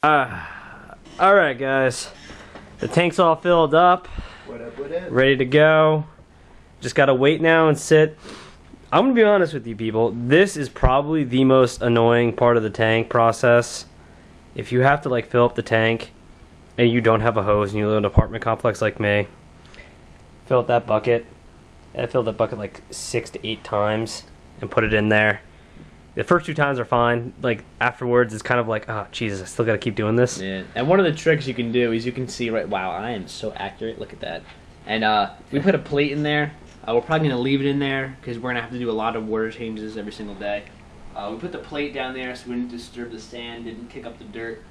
Alright guys, the tank's all filled up, What up, what up? ready to go. Just gotta wait now and sit. I'm gonna be honest with you people, this is probably the most annoying part of the tank process. If you have to like fill up the tank and you don't have a hose and you live in an apartment complex like me, fill up that bucket. I filled that bucket like 6 to 8 times and put it in there. The first 2 times are fine. Like afterwards, it's kind of like, oh Jesus, I still gotta keep doing this. Yeah, and one of the tricks you can do is you can see right. Wow, I am so accurate. Look at that. And we put a plate in there. We're probably gonna leave it in there because we're gonna have to do a lot of water changes every single day. We put the plate down there so we didn't disturb the sand, didn't kick up the dirt.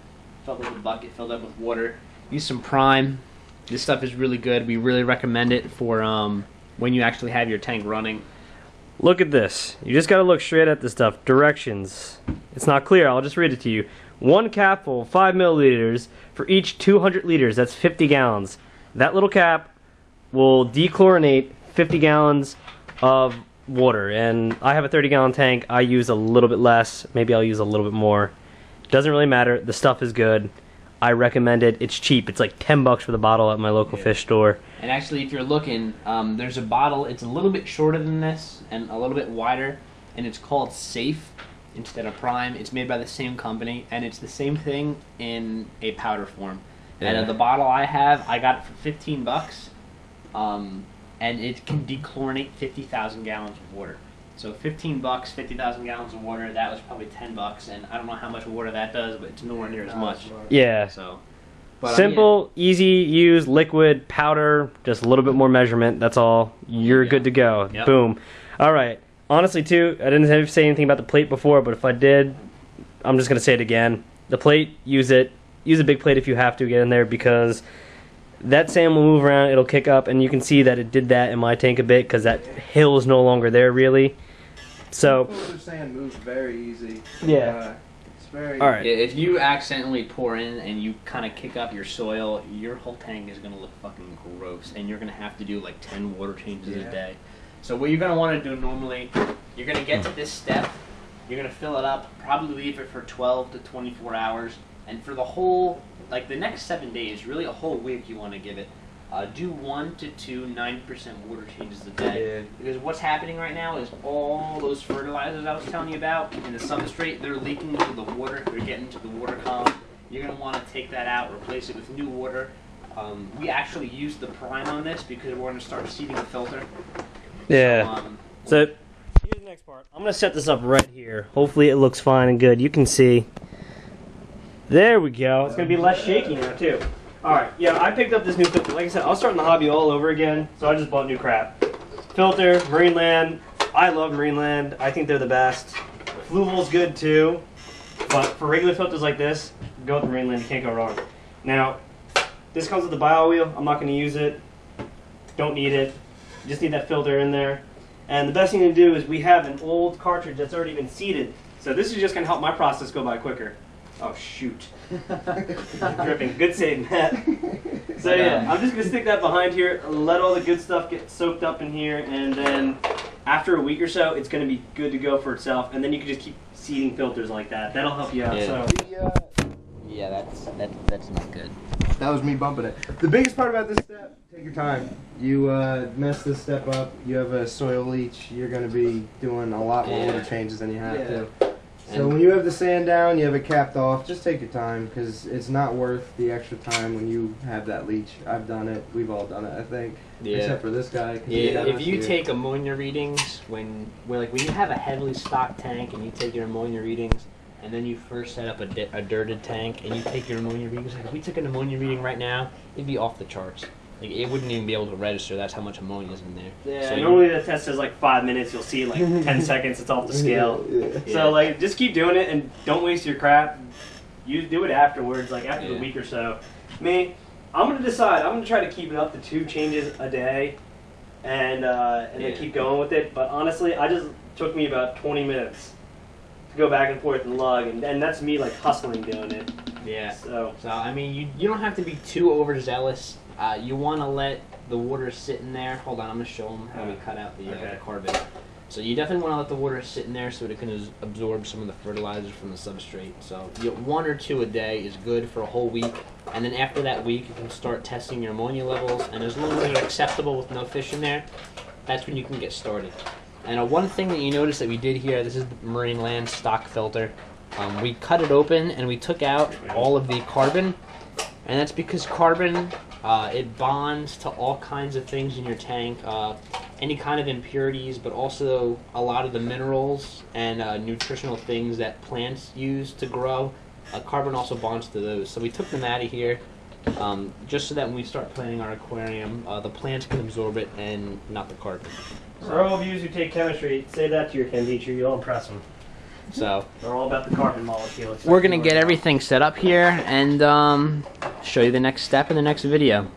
Filled up the bucket, filled up with water. Use some Prime. This stuff is really good. We really recommend it for when you actually have your tank running. Look at this. You just gotta look straight at this stuff. Directions. It's not clear. I'll just read it to you. 1 capful, 5 milliliters for each 200 liters. That's 50 gallons. That little cap will dechlorinate 50 gallons of water. And I have a 30-gallon tank. I use a little bit less. Maybe I'll use a little bit more. Doesn't really matter. The stuff is good. I recommend it. It's cheap. It's like 10 bucks for the bottle at my local fish store. And actually, if you're looking, there's a bottle. It's a little bit shorter than this and a little bit wider, and it's called Safe instead of Prime. It's made by the same company, and it's the same thing in a powder form. Yeah. And the bottle I have, I got it for 15 bucks, and it can dechlorinate 50,000 gallons of water. So 15 bucks, 50,000 gallons of water. That was probably 10 bucks, and I don't know how much water that does, but it's nowhere near as much. Yeah. So. But, simple, easy use, liquid, powder, just a little bit more measurement, that's all. You're good to go. Yep. Boom. Alright, honestly too, I didn't have to say anything about the plate before, but if I did, I'm just going to say it again. The plate, use it. Use a big plate if you have to get in there, because that sand will move around, it'll kick up, and you can see that it did that in my tank a bit, because that hill is no longer there really. So, The sand moves very easy. yeah. Very Alright. If you accidentally pour in and you kind of kick up your soil, your whole tank is going to look fucking gross, and you're going to have to do like 10 water changes a day. So what you're going to want to do normally, you're going to get to this step, you're going to fill it up, probably leave it for 12 to 24 hours, and for the whole, like the next 7 days, really a whole week you want to give it. Do 1 to 2 90% water changes a day. Because what's happening right now is all those fertilizers I was telling you about in the substrate, they're leaking into the water, they're getting into the water column. You're going to want to take that out, replace it with new water. We actually use the Prime on this because we're going to start seeding a filter. Yeah. So, here's the next part. I'm going to set this up right here. Hopefully it looks fine and good. You can see. There we go. It's going to be less shaky now too. Alright, yeah, I picked up this new filter. Like I said, I was starting the hobby all over again, so I just bought new crap. Filter, Marineland. I love Marineland. I think they're the best. Fluval's good too, but for regular filters like this, go with Marineland. You can't go wrong. Now, this comes with the bio wheel. I'm not going to use it. Don't need it. You just need that filter in there. And the best thing to do is we have an old cartridge that's already been seeded, so this is just going to help my process go by quicker. Oh shoot. Dripping. Good save, Matt. So yeah, I'm just going to stick that behind here, let all the good stuff get soaked up in here, and then after a week or so, it's going to be good to go for itself, and then you can just keep seeding filters like that. That'll help you out. Yeah. So. Yeah, that's not good. That was me bumping it. The biggest part about this step, take your time. You mess this step up, you have a soil leach, you're going to be doing a lot more water changes than you have to. So when you have the sand down, you have it capped off, just take your time, because it's not worth the extra time when you have that leach. I've done it. We've all done it, I think. Yeah. Except for this guy. Yeah, if you take ammonia readings, when you have a heavily stocked tank and you take your ammonia readings, and then you first set up a dirted tank and you take your ammonia readings, like if we took an ammonia reading right now, it'd be off the charts. Like it wouldn't even be able to register. That's how much ammonia is in there. Yeah, so normally the test says like 5 minutes. You'll see like 10 seconds. It's off the scale. So like, just keep doing it and don't waste your crap. You do it afterwards, like after the week or so. Me, I'm gonna decide. I'm gonna try to keep it up to 2 changes a day, and then keep going with it. But honestly, I just took me about 20 minutes to go back and forth and lug, and that's me like hustling doing it. Yeah. So I mean, you don't have to be too overzealous. You want to let the water sit in there. Hold on, I'm going to show them how we cut out the carbon. So you definitely want to let the water sit in there so it can absorb some of the fertilizers from the substrate. So 1 or 2 a day is good for a whole week. And then after that week, you can start testing your ammonia levels. And as long as they're acceptable with no fish in there, that's when you can get started. And one thing that you notice that we did here, this is the Marine Land stock filter. We cut it open and we took out all of the carbon. And that's because carbon, it bonds to all kinds of things in your tank. Any kind of impurities, but also a lot of the minerals and nutritional things that plants use to grow. Carbon also bonds to those. So we took them out of here just so that when we start planting our aquarium, the plants can absorb it and not the carbon. For all of you who take chemistry, say that to your chem teacher. You'll impress them. So they're all about the carbon molecule. we're going to get everything set up here and show you the next step in the next video.